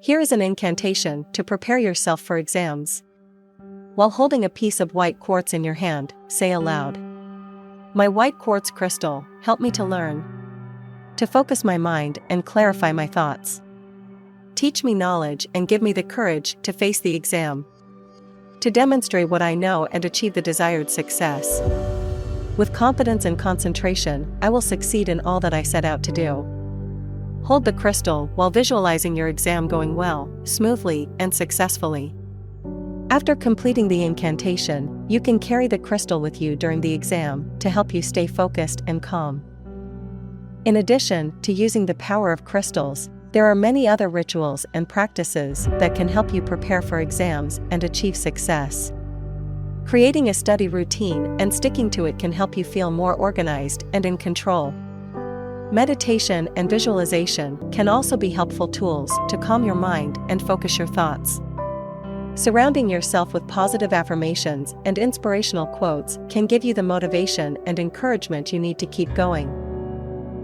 Here is an incantation to prepare yourself for exams. While holding a piece of white quartz in your hand, say aloud, "My white quartz crystal, help me to learn, to focus my mind and clarify my thoughts. Teach me knowledge and give me the courage to face the exam, to demonstrate what I know and achieve the desired success. With confidence and concentration, I will succeed in all that I set out to do." Hold the crystal while visualizing your exam going well, smoothly, and successfully. After completing the incantation, you can carry the crystal with you during the exam to help you stay focused and calm. In addition to using the power of crystals, there are many other rituals and practices that can help you prepare for exams and achieve success. Creating a study routine and sticking to it can help you feel more organized and in control. Meditation and visualization can also be helpful tools to calm your mind and focus your thoughts. Surrounding yourself with positive affirmations and inspirational quotes can give you the motivation and encouragement you need to keep going.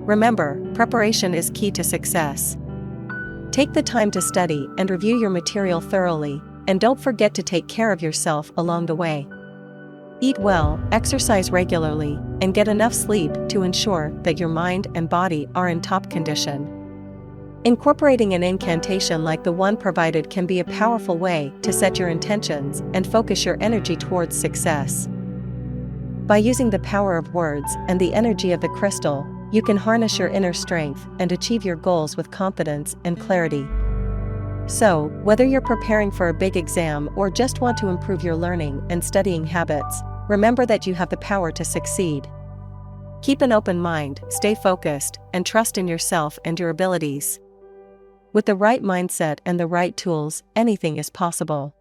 Remember, preparation is key to success. Take the time to study and review your material thoroughly, and don't forget to take care of yourself along the way. Eat well, exercise regularly, and get enough sleep to ensure that your mind and body are in top condition. Incorporating an incantation like the one provided can be a powerful way to set your intentions and focus your energy towards success. By using the power of words and the energy of the crystal, you can harness your inner strength and achieve your goals with confidence and clarity. So, whether you're preparing for a big exam or just want to improve your learning and studying habits, remember that you have the power to succeed. Keep an open mind, stay focused, and trust in yourself and your abilities. With the right mindset and the right tools, anything is possible.